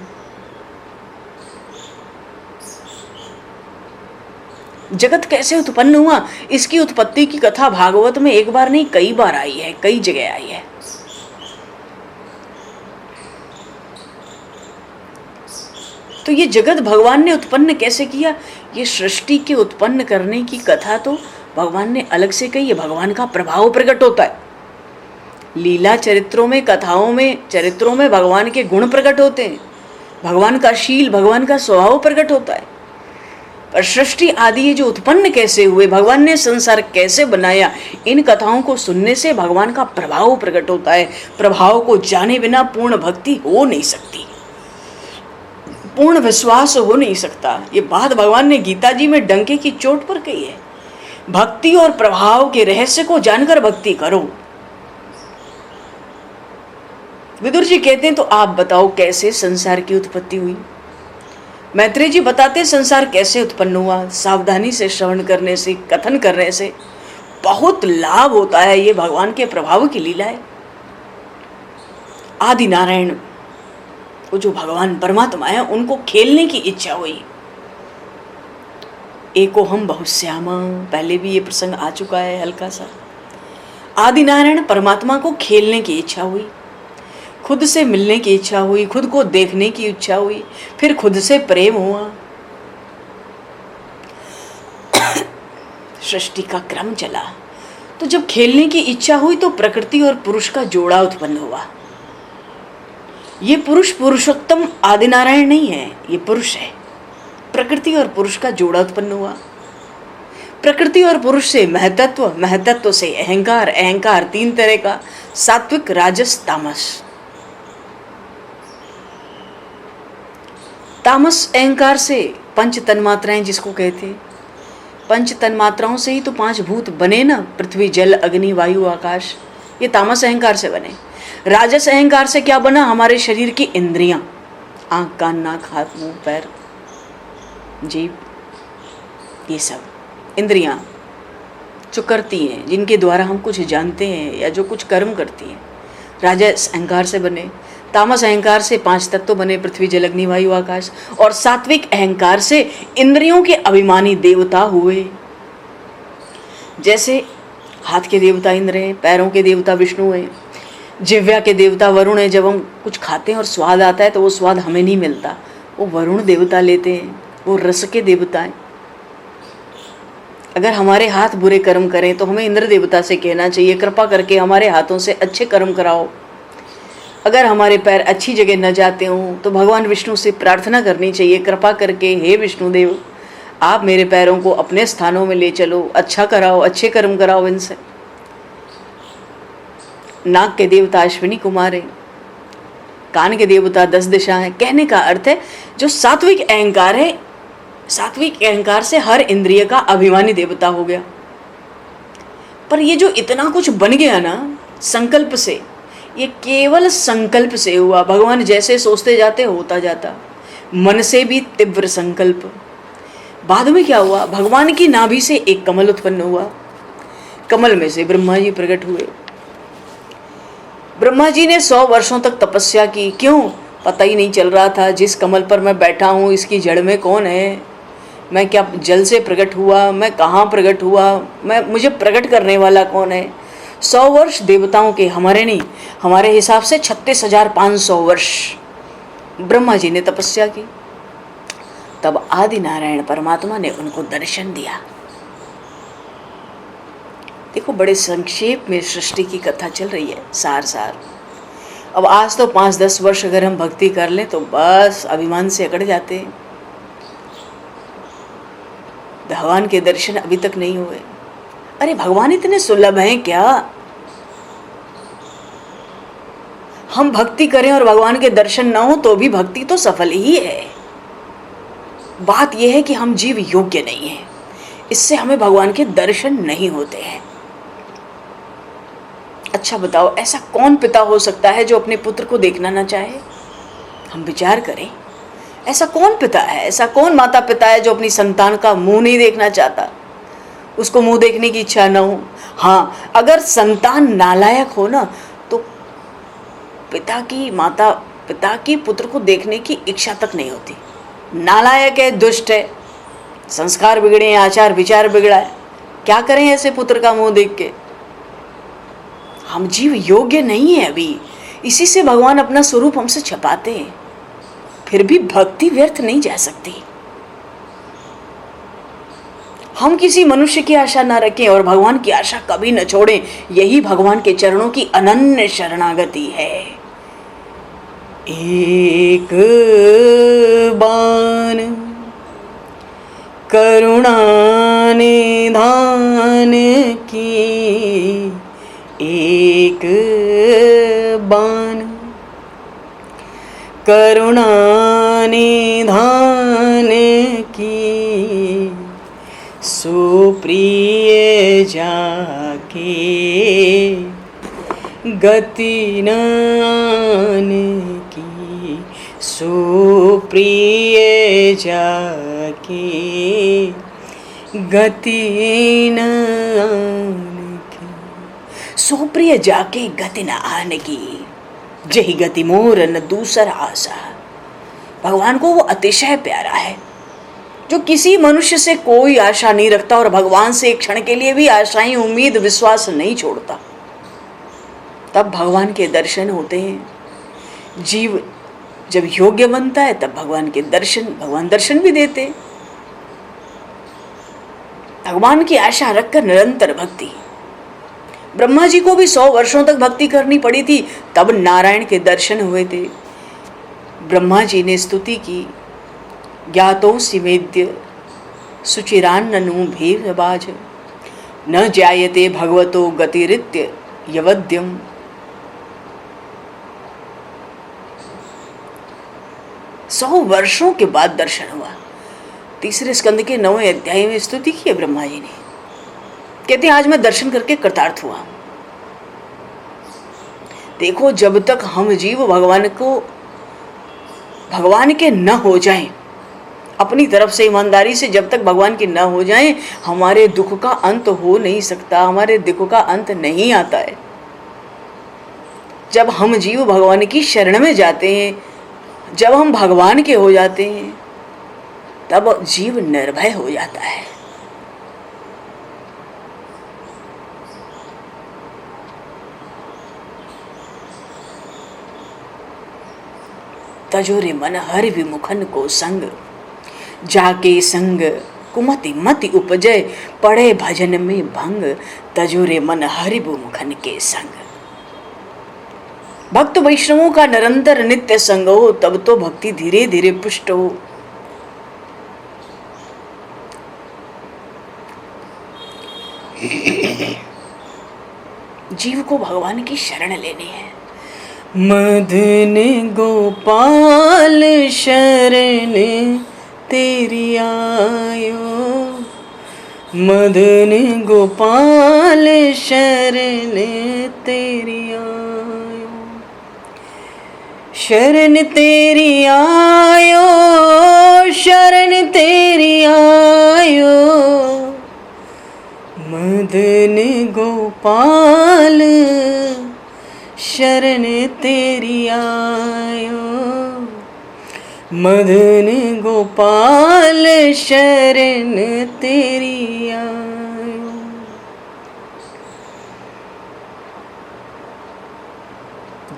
जगत कैसे उत्पन्न हुआ, इसकी उत्पत्ति की कथा भागवत में एक बार नहीं कई बार आई है, कई जगह आई है। तो ये जगत भगवान ने उत्पन्न कैसे किया, ये सृष्टि के उत्पन्न करने की कथा तो भगवान ने अलग से कही है। भगवान का प्रभाव प्रकट होता है लीला चरित्रों में, कथाओं में, चरित्रों में भगवान के गुण प्रकट होते हैं, भगवान का शील, भगवान का स्वभाव प्रकट होता है। पर सृष्टि आदि ये जो उत्पन्न कैसे हुए, भगवान ने संसार कैसे बनाया, इन कथाओं को सुनने से भगवान का प्रभाव प्रकट होता है। प्रभाव को जाने बिना पूर्ण भक्ति हो नहीं सकती, पूर्ण विश्वास हो नहीं सकता। ये बात भगवान ने गीता जी में डंके की चोट पर कही है। भक्ति और प्रभाव के रहस्य को जानकर भक्ति करो। विदुर जी कहते हैं तो आप बताओ कैसे संसार की उत्पत्ति हुई। मैत्रेय जी बताते संसार कैसे उत्पन्न हुआ। सावधानी से श्रवण करने से, कथन करने से बहुत लाभ होता है। ये भगवान के प्रभाव की लीला है। आदि नारायण वो जो भगवान परमात्मा है, उनको खेलने की इच्छा हुई। एको हम बहुश्यामा, पहले भी ये प्रसंग आ चुका है हल्का सा। आदि नारायण परमात्मा को खेलने की इच्छा हुई, खुद से मिलने की इच्छा हुई, खुद को देखने की इच्छा हुई, फिर खुद से प्रेम हुआ। सृष्टि का क्रम चला। तो जब खेलने की इच्छा हुई तो प्रकृति और पुरुष का जोड़ा उत्पन्न हुआ। ये पुरुष पुरुषोत्तम आदि नारायण नहीं है, ये पुरुष है। प्रकृति और पुरुष का जोड़ा उत्पन्न हुआ। प्रकृति और पुरुष से महतत्व, महतत्व से अहंकार, अहंकार तीन तरह का, सात्विक, राजस, तामस। तामस अहंकार से पंच तन्मात्राएं जिसको कहते हैं, पंच तन्मात्राओं से ही तो पांच भूत बने ना, पृथ्वी, जल, अग्नि, वायु, आकाश। ये तामस अहंकार से बने। राजस अहंकार से क्या बना, हमारे शरीर की इंद्रियां, आंख, कान, नाक, हाथ, मुंह, पैर, जीभ, ये सब इंद्रियां जो करती हैं, जिनके द्वारा हम कुछ जानते हैं या जो कुछ कर्म करती हैं, राजस अहंकार से बने। तामस अहंकार से पांच तत्व बने, पृथ्वी, जल, अग्नि, वायु, आकाश। और सात्विक अहंकार से इंद्रियों के अभिमानी देवता हुए। जैसे हाथ के देवता इंद्र हैं, पैरों के देवता विष्णु हैं, जिह्वा के देवता वरुण है। जब हम कुछ खाते हैं और स्वाद आता है तो वो स्वाद हमें नहीं मिलता, वो वरुण देवता लेते हैं, वो रस के देवता हैं। अगर हमारे हाथ बुरे कर्म करें तो हमें इंद्र देवता से कहना चाहिए कृपा करके हमारे हाथों से अच्छे कर्म कराओ। अगर हमारे पैर अच्छी जगह न जाते हों तो भगवान विष्णु से प्रार्थना करनी चाहिए कृपा करके हे विष्णुदेव आप मेरे पैरों को अपने स्थानों में ले चलो, अच्छा कराओ, अच्छे कर्म कराओ इनसे। नाक के देवता अश्विनी कुमार है, कान के देवता 10 दिशा है। कहने का अर्थ है जो सात्विक अहंकार है, सात्विक अहंकार से हर इंद्रिय का अभिमानी देवता हो गया। पर ये जो इतना कुछ बन गया ना संकल्प से, ये केवल संकल्प से हुआ। भगवान जैसे सोचते जाते होता जाता, मन से भी तीव्र संकल्प। बाद में क्या हुआ, भगवान की नाभि से एक कमल उत्पन्न हुआ, कमल में से ब्रह्मा जी प्रकट हुए। ब्रह्मा जी ने 100 वर्षों तक तपस्या की। क्यों? पता ही नहीं चल रहा था जिस कमल पर मैं बैठा हूँ इसकी जड़ में कौन है, मैं क्या जल से प्रकट हुआ, मैं कहाँ प्रकट हुआ, मुझे प्रकट करने वाला कौन है। 100 वर्ष देवताओं के, हमारे नहीं, हमारे हिसाब से 36,500 वर्ष ब्रह्मा जी ने तपस्या की। तब आदि नारायण परमात्मा ने उनको दर्शन दिया। देखो बड़े संक्षेप में सृष्टि की कथा चल रही है, सार सार। अब आज तो 5-10 वर्ष अगर हम भक्ति कर लें तो बस अभिमान से अकड़ जाते हैं। भगवान के दर्शन अभी तक नहीं हुए। अरे भगवान इतने सुलभ हैं क्या? हम भक्ति करें और भगवान के दर्शन ना हो तो भी भक्ति तो सफल ही है। बात यह है कि हम जीव योग्य नहीं है, इससे हमें भगवान के दर्शन नहीं होते हैं। अच्छा बताओ, ऐसा कौन पिता हो सकता है जो अपने पुत्र को देखना ना चाहे? हम विचार करें, ऐसा कौन पिता है, ऐसा कौन माता पिता है जो अपनी संतान का मुंह नहीं देखना चाहता, उसको मुंह देखने की इच्छा ना हो। हाँ, अगर संतान नालायक हो ना तो पिता की पुत्र को देखने की इच्छा तक नहीं होती। नालायक है, दुष्ट है, संस्कार बिगड़े हैं, आचार विचार बिगड़ा है, क्या करें ऐसे पुत्र का मुंह देख के? हम जीव योग्य नहीं है अभी, इसी से भगवान अपना स्वरूप हमसे छपाते हैं। फिर भी भक्ति व्यर्थ नहीं जा सकती। हम किसी मनुष्य की आशा ना रखें और भगवान की आशा कभी न छोड़ें। यही भगवान के चरणों की अनन्य शरणागति है। एक बाण करुणा निधान की, एक बाण करुणा निधान की, सुप्रिय जाके गति न आने की, सुप्रिय जाके गति न आने की, सुप्रिय जाके गति न आने की, जही गति मोर न दूसरा आशा। भगवान को वो अतिशय प्यारा है जो किसी मनुष्य से कोई आशा नहीं रखता और भगवान से एक क्षण के लिए भी आशाएं, उम्मीद, विश्वास नहीं छोड़ता। तब भगवान के दर्शन होते हैं। जीव जब योग्य बनता है तब भगवान दर्शन भी देते। भगवान की आशा रखकर निरंतर भक्ति। ब्रह्मा जी को भी 100 वर्षों तक भक्ति करनी पड़ी थी, तब नारायण के दर्शन हुए थे। ब्रह्मा जी ने स्तुति की, ज्ञातोऽसि मेद्य सुचिरान्ननु भेषबाज, न जायते भगवतो गतिरित्य यवद्यम। 100 वर्षों के बाद दर्शन हुआ। 3 स्कंद के 9वें अध्याय में स्तुति की है ब्रह्मा जी ने। कहते हैं आज मैं दर्शन करके कृतार्थ हुआ। देखो, जब तक हम जीव भगवान के न हो जाएं, अपनी तरफ से ईमानदारी से जब तक भगवान के न हो जाएं, हमारे दुख का अंत हो नहीं सकता, हमारे दुख का अंत नहीं आता है। जब हम जीव भगवान की शरण में जाते हैं, जब हम भगवान के हो जाते हैं, तब जीव निर्भय हो जाता है। तजोरे मन हरि विमुखन को संग, जाके संग कुमति मति उपजय, पड़े भजन में भंग, तजोरे मन हरि विमुखन के संग। भक्त वैष्णवों का निरंतर नित्य संग हो, तब तो भक्ति धीरे धीरे पुष्ट हो। जीव को भगवान की शरण लेनी है। मदन गोपाल शरण तेरी आयो, मदन गोपाल शरण तेरी आयो, शरण तेरी आयो, शरण तेरी आयो, मदन गोपाल शरण तेरी आयो, मदन गोपाल शरण तेरी आयो।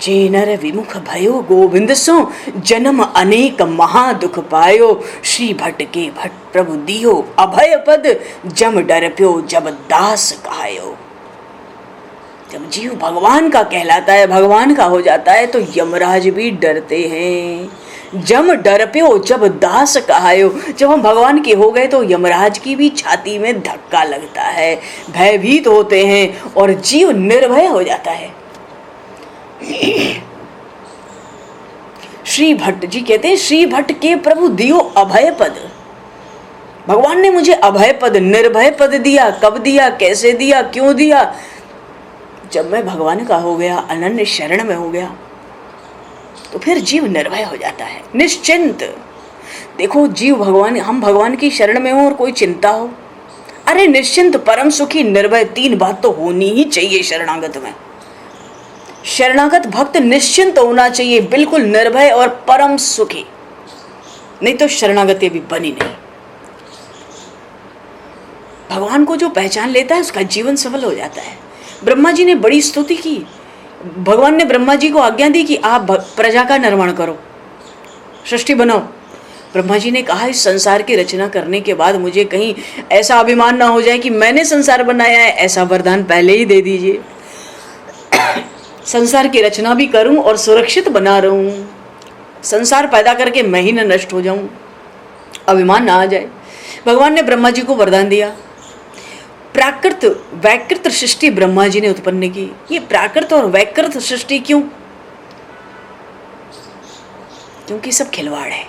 जे नर विमुख भयो गोविंद सो, जन्म अनेक महादुख पायो, श्री भट्ट के भट्ट प्रभु दियो अभय पद, जम डर प्यो जब दास कहायो। जब जीव भगवान का कहलाता है, भगवान का हो जाता है, तो यमराज भी डरते हैं। जम डर प्यो जब दास कहायो, जब हम भगवान के हो गए तो यमराज की भी छाती में धक्का लगता है, भयभीत होते हैं और जीव निर्भय हो जाता है। श्री भट्ट जी कहते हैं, श्री भट्ट के प्रभु दियो अभय पद। भगवान ने मुझे अभय पद, निर्भय पद दिया। कब दिया, कैसे दिया, क्यों दिया? जब मैं भगवान का हो गया, अनन्य शरण में हो गया, तो फिर जीव निर्भय हो जाता है, निश्चिंत। देखो जीव भगवान, हम भगवान की शरण में हो और कोई चिंता हो, अरे निश्चिंत, परम सुखी, निर्भय, तीन बात तो होनी ही चाहिए शरणागत में। शरणागत भक्त निश्चिंत होना चाहिए, बिल्कुल निर्भय और परम सुखी, नहीं तो शरणागति भी बनी नहीं। भगवान को जो पहचान लेता है उसका जीवन सफल हो जाता है। ब्रह्मा जी ने बड़ी स्तुति की। भगवान ने ब्रह्मा जी को आज्ञा दी कि आप प्रजा का निर्माण करो, सृष्टि बनाओ। ब्रह्मा जी ने कहा, इस संसार की रचना करने के बाद मुझे कहीं ऐसा अभिमान ना हो जाए कि मैंने संसार बनाया है, ऐसा वरदान पहले ही दे दीजिए। संसार की रचना भी करूं और सुरक्षित बना रहूं, संसार पैदा करके मैं ही न नष्ट हो जाऊं, अभिमान ना आ जाए। भगवान ने ब्रह्मा जी को वरदान दिया। प्राकृत वैकृत सृष्टि ब्रह्मा जी ने उत्पन्न की। ये प्राकृत और वैकृत सृष्टि क्यों? क्योंकि सब खिलवाड़ है,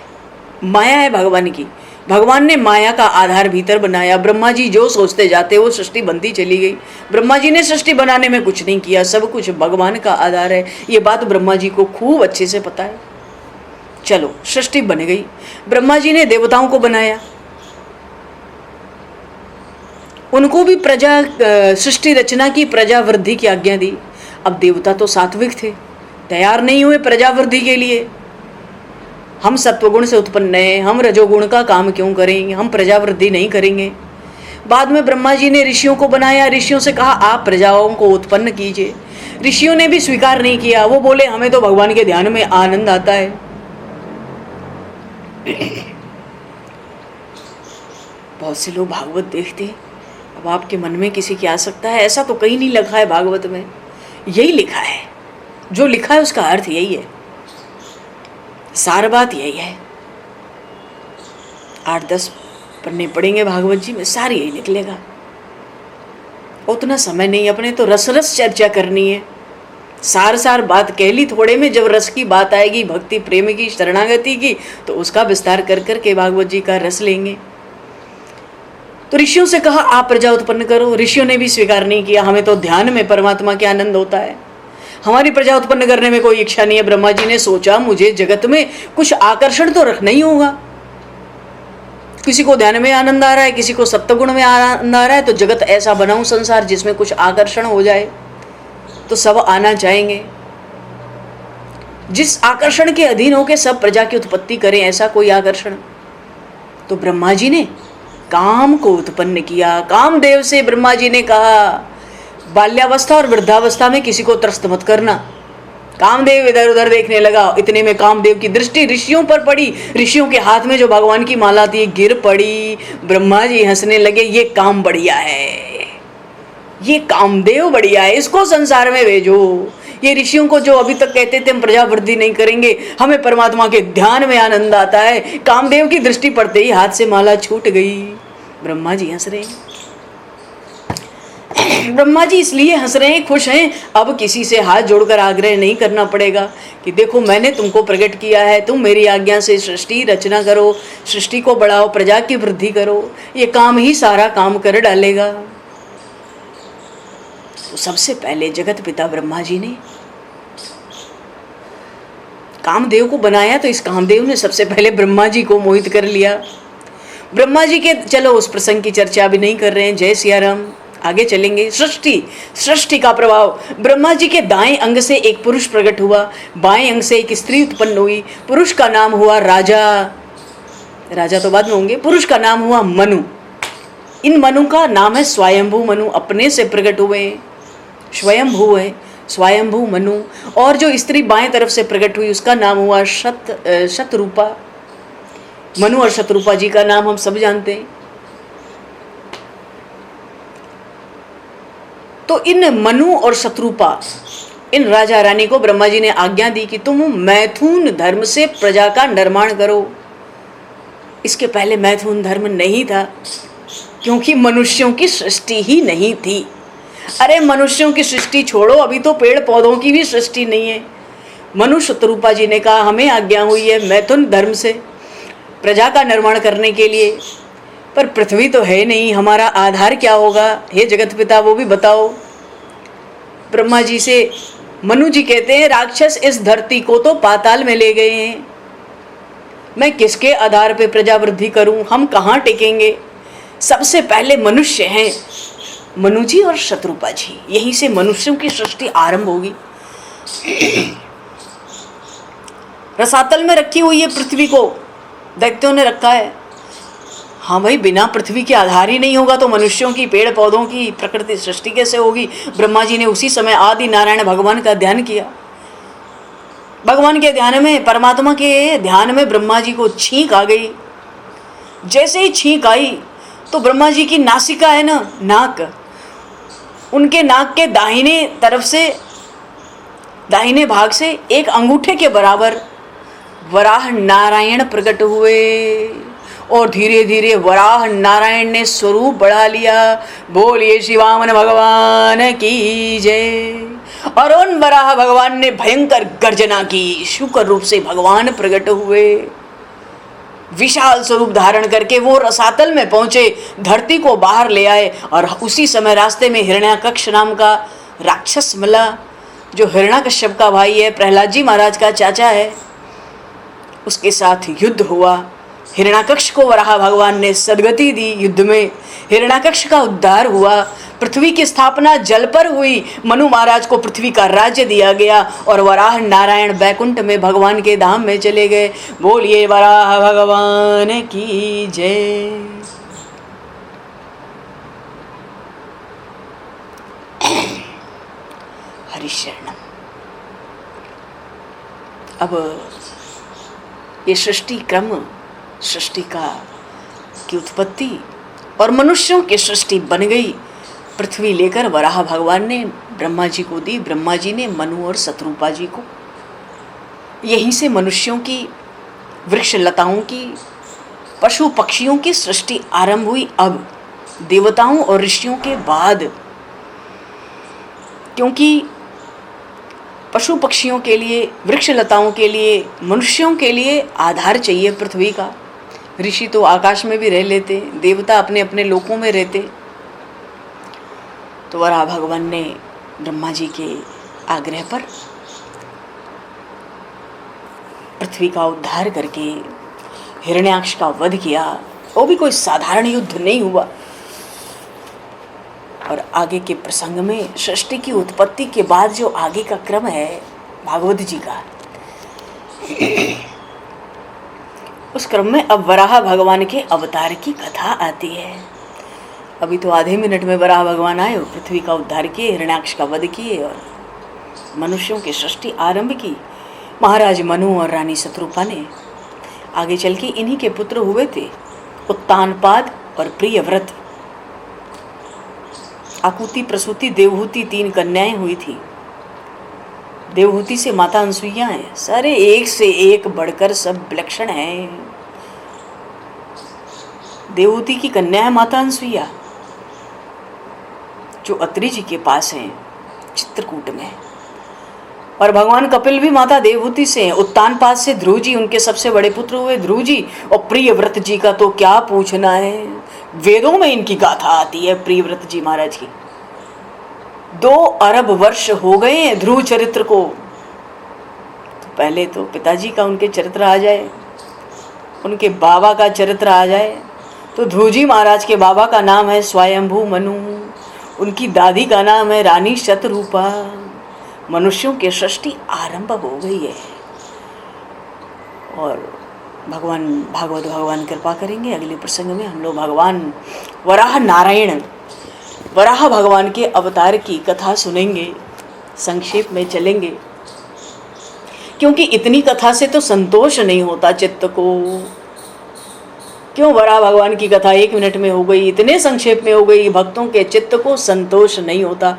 माया है भगवान की। भगवान ने माया का आधार भीतर बनाया। ब्रह्मा जी जो सोचते जाते वो सृष्टि बनती चली गई। ब्रह्मा जी ने सृष्टि बनाने में कुछ नहीं किया, सब कुछ भगवान का आधार है। ये बात ब्रह्मा जी को खूब अच्छे से पता है। चलो सृष्टि बन गई। ब्रह्मा जी ने देवताओं को बनाया, उनको भी प्रजा सृष्टि रचना की, प्रजा वृद्धि की आज्ञा दी। अब देवता तो सात्विक थे, तैयार नहीं हुए प्रजा वृद्धि के लिए। हम सत्वगुण से उत्पन्न हैं, हम रजोगुण का काम क्यों करेंगे, हम प्रजा वृद्धि नहीं करेंगे। बाद में ब्रह्मा जी ने ऋषियों को बनाया, ऋषियों से कहा आप प्रजाओं को उत्पन्न कीजिए। ऋषियों ने भी स्वीकार नहीं किया, वो बोले हमें तो भगवान के ध्यान में आनंद आता है। बहुत से लोग भागवत देखते हैं। अब आपके मन में किसी की आ सकता है ऐसा तो कहीं नहीं लिखा है भागवत में, यही लिखा है, जो लिखा है उसका अर्थ यही है, सार बात यही है। 8-10 पन्ने पढ़ेंगे भागवत जी में, सारी यही निकलेगा। उतना समय नहीं, अपने तो रस रस चर्चा करनी है। सार सार बात कह ली थोड़े में, जब रस की बात आएगी, भक्ति प्रेम की, शरणागति की, तो उसका विस्तार कर करके भागवत जी का रस लेंगे। तो ऋषियों से कहा आप प्रजा उत्पन्न करो, ऋषियों ने भी स्वीकार नहीं किया। हमें तो ध्यान में परमात्मा के आनंद होता है, हमारी प्रजा उत्पन्न करने में कोई इच्छा नहीं है। ब्रह्मा जी ने सोचा मुझे जगत में कुछ आकर्षण तो रखना ही होगा। किसी को ध्यान में आनंद आ रहा है, किसी को सत्वगुण में आनंद आ रहा है, तो जगत ऐसा बनाऊं संसार जिसमें कुछ आकर्षण हो जाए, तो सब आना चाहेंगे। जिस आकर्षण के अधीन होकर सब प्रजा की उत्पत्ति करें, ऐसा कोई आकर्षण। तो ब्रह्मा जी ने काम को उत्पन्न किया। कामदेव से ब्रह्मा जी ने कहा बाल्यावस्था और वृद्धावस्था में किसी को त्रस्त मत करना, कामदेव इधर उधर देखने लगा। इतने में कामदेव की दृष्टि ऋषियों पर पड़ी। ऋषियों के हाथ में जो भगवान की माला थी गिर पड़ी। ब्रह्मा जी हंसने लगे, ये काम बढ़िया है, ये कामदेव बढ़िया है, इसको संसार में भेजो। ये ऋषियों को जो अभी तक कहते थे हम प्रजा वृद्धि नहीं करेंगे, हमें परमात्मा के ध्यान में आनंद आता है, कामदेव की दृष्टि पड़ते ही हाथ से माला छूट गई। ब्रह्मा जी हंस रहे हैं। ब्रह्मा जी इसलिए हंस रहे हैं, खुश हैं। अब किसी से हाथ जोड़कर आग्रह नहीं करना पड़ेगा कि देखो मैंने तुमको प्रकट किया है, तुम मेरी आज्ञा से सृष्टि रचना करो, सृष्टि को बढ़ाओ, प्रजा की वृद्धि करो। ये काम ही सारा काम कर डालेगा। तो सबसे पहले जगत पिता ब्रह्मा जी ने कामदेव को बनाया, तो इस कामदेव ने सबसे पहले ब्रह्मा जी को मोहित कर लिया। ब्रह्मा जी के, चलो उस प्रसंग की चर्चा अभी नहीं कर रहे हैं, जय सिया राम, आगे चलेंगे। सृष्टि का प्रभाव। ब्रह्मा जी के दाएं अंग से एक पुरुष प्रकट हुआ, बाएं अंग से एक स्त्री उत्पन्न हुई। पुरुष का नाम हुआ राजा, राजा तो बाद में होंगे। पुरुष का नाम हुआ मनु। इन मनु का नाम है स्वयंभू मनु, अपने से प्रकट हुए, स्वयंभू है, स्वयंभू मनु। और जो स्त्री बाएं तरफ से प्रकट हुई उसका नाम हुआ शतरूपा। मनु और शतरूपा जी का नाम हम सब जानते हैं। तो इन मनु और शतरूपा, इन राजा रानी को ब्रह्मा जी ने आज्ञा दी कि तुम मैथुन धर्म से प्रजा का निर्माण करो। इसके पहले मैथुन धर्म नहीं था, क्योंकि मनुष्यों की सृष्टि ही नहीं थी। अरे मनुष्यों की सृष्टि छोड़ो, अभी तो पेड़ पौधों की भी सृष्टि नहीं है। मनु शतरूपा जी ने कहा हमें आज्ञा हुई है मैथुन धर्म से प्रजा का निर्माण करने के लिए, पर पृथ्वी तो है नहीं, हमारा आधार क्या होगा, हे जगत पिता वो भी बताओ। ब्रह्मा जी से मनु जी कहते हैं राक्षस इस धरती को तो पाताल में ले गए हैं, मैं किसके आधार पे प्रजा वृद्धि करूं, हम कहाँ टिकेंगे। सबसे पहले मनुष्य हैं मनु जी और शतरूपा जी, यहीं से मनुष्यों की सृष्टि आरंभ होगी। रसातल में रखी हुई है पृथ्वी को, दैत्यों ने रखा है। हाँ भाई, बिना पृथ्वी के आधार ही नहीं होगा तो मनुष्यों की, पेड़ पौधों की, प्रकृति सृष्टि कैसे होगी। ब्रह्मा जी ने उसी समय आदि नारायण भगवान का ध्यान किया। भगवान के ध्यान में, परमात्मा के ध्यान में ब्रह्मा जी को छींक आ गई। जैसे ही छींक आई तो ब्रह्मा जी की नासिका है ना, नाक, उनके नाक के दाहिने तरफ से, दाहिने भाग से एक अंगूठे के बराबर वराह नारायण प्रकट हुए और धीरे धीरे वराह नारायण ने स्वरूप बढ़ा लिया। बोलिए शिवामन भगवान की जय। और उन वराह भगवान ने भयंकर गर्जना की, शुक्र रूप से भगवान प्रकट हुए। विशाल स्वरूप धारण करके वो रसातल में पहुंचे, धरती को बाहर ले आए। और उसी समय रास्ते में हिरण्याकक्ष नाम का राक्षस मिला, जो हिरण्याकश्यप का भाई है, प्रहलाद जी महाराज का चाचा है। उसके साथ युद्ध हुआ। हिरण्याकक्ष को वराह भगवान ने सद्गति दी। युद्ध में हिरण्याकक्ष का उद्धार हुआ। पृथ्वी की स्थापना जल पर हुई। मनु महाराज को पृथ्वी का राज्य दिया गया और वराह नारायण बैकुंठ में भगवान के धाम में चले गए। बोलिए वराह भगवान की जय। हरिशरणम। अब ये सृष्टि क्रम, सृष्टि की उत्पत्ति और मनुष्यों की सृष्टि बन गई। पृथ्वी लेकर वराह भगवान ने ब्रह्मा जी को दी। ब्रह्मा जी ने मनु और शतरूपा जी को। यहीं से मनुष्यों की, वृक्ष लताओं की, पशु पक्षियों की सृष्टि आरंभ हुई। अब देवताओं और ऋषियों के बाद, क्योंकि पशु पक्षियों के लिए, वृक्ष लताओं के लिए, मनुष्यों के लिए आधार चाहिए पृथ्वी का। ऋषि तो आकाश में भी रह लेते, देवता अपने अपने लोकों में रहते। तो वराह भगवान ने ब्रह्मा जी के आग्रह पर पृथ्वी का उद्धार करके हिरण्याक्ष का वध किया। वो भी कोई साधारण युद्ध नहीं हुआ। और आगे के प्रसंग में सृष्टि की उत्पत्ति के बाद जो आगे का क्रम है भागवत जी का, उस क्रम में अब वराह भगवान के अवतार की कथा आती है। अभी तो आधे मिनट में वराह भगवान आए, पृथ्वी का उद्धार किए, हिरण्याक्ष का वध किए और मनुष्यों की सृष्टि आरंभ की महाराज मनु और रानी शत्रुपा ने। आगे चल के इन्हीं के पुत्र हुए थे उत्तानपाद और प्रियव्रत। आकुति, प्रसूति, देवहूति 3 कन्याएं हुई थी। देवहूति से माता अनसुईया है। सारे एक से एक बढ़कर सब विलक्षण हैं। देवहूति की कन्या है माता अनसुईया, जो अत्रि जी के पास हैं चित्रकूट में। और भगवान कपिल भी माता देवहूति से हैं। उत्तानपाद से ध्रुव जी, उनके सबसे बड़े पुत्र हुए ध्रुव जी। और प्रियव्रत जी का तो क्या पूछना है, वेदों में इनकी गाथा आती है प्रियव्रत जी महाराज की। 2 अरब वर्ष हो गए हैं ध्रुव चरित्र को। तो पहले तो पिताजी का उनके चरित्र आ जाए, उनके बाबा का चरित्र आ जाए। तो ध्रुव जी महाराज के बाबा का नाम है स्वयंभू मनु, उनकी दादी का नाम है रानी शतरूपा। मनुष्यों की सृष्टि आरंभ हो गई है। और भागवत भगवान कृपा करेंगे। अगले प्रसंग में हम लोग भगवान वराह भगवान के अवतार की कथा सुनेंगे। संक्षेप में चलेंगे, क्योंकि इतनी कथा से तो संतोष नहीं होता चित्त को। क्यों वराह भगवान की कथा 1 मिनट में हो गई, इतने संक्षेप में हो गई, भक्तों के चित्त को संतोष नहीं होता।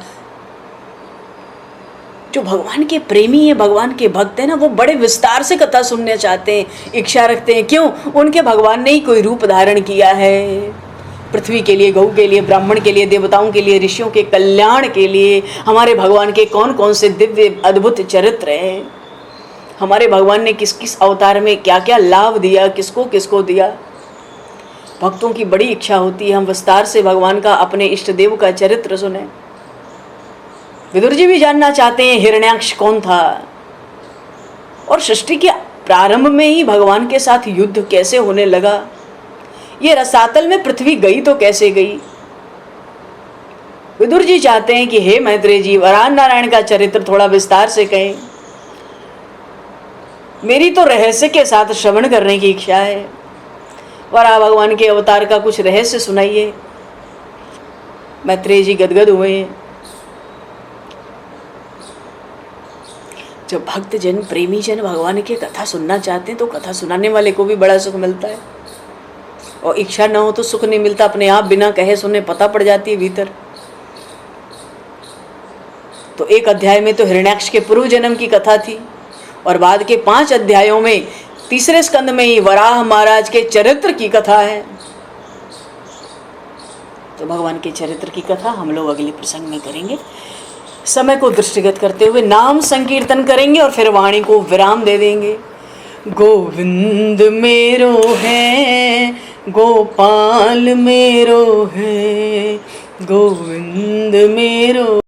जो भगवान के प्रेमी है, भगवान के भक्त है ना, वो बड़े विस्तार से कथा सुनने चाहते हैं, इच्छा रखते हैं। क्यों? उनके भगवान ने ही कोई रूप धारण किया है पृथ्वी के लिए, गऊ के लिए, ब्राह्मण के लिए, देवताओं के लिए, ऋषियों के कल्याण के लिए। हमारे भगवान के कौन कौन से दिव्य अद्भुत चरित्र हैं, हमारे भगवान ने किस किस अवतार में क्या क्या लाभ दिया, किसको किसको दिया। भक्तों की बड़ी इच्छा होती है हम विस्तार से भगवान का, अपने इष्ट देव का चरित्र सुने। विदुर जी भी जानना चाहते हैं हिरण्याक्ष कौन था, और सृष्टि के प्रारंभ में ही भगवान के साथ युद्ध कैसे होने लगा। ये रसातल में पृथ्वी गई तो कैसे गई। विदुर जी चाहते हैं कि हे मैत्रेय जी, वराह नारायण का चरित्र थोड़ा विस्तार से कहें। मेरी तो रहस्य के साथ श्रवण करने की इच्छा है। वराह भगवान के अवतार का कुछ रहस्य सुनाइए। मैत्रेय जी गदगद हुए हैं। जब भक्त जन, प्रेमी जन भगवान की कथा सुनना चाहते हैं तो कथा सुनाने वाले को भी बड़ा सुख मिलता है, और इच्छा न हो तो सुख नहीं मिलता। अपने आप बिना कहे सुने पता पड़ जाती है भीतर। तो 1 अध्याय में तो हिरण्याक्ष के पूर्व जन्म की कथा थी, और बाद के 5 अध्यायों में 3रे स्कंद में ही वराह महाराज के चरित्र की कथा है। तो भगवान के चरित्र की कथा हम लोग अगले प्रसंग में करेंगे। समय को दृष्टिगत करते हुए नाम संकीर्तन करेंगे और फिर वाणी को विराम दे देंगे। गोविंद मेरो है, गोपाल मेरो है, गोविंद मेरो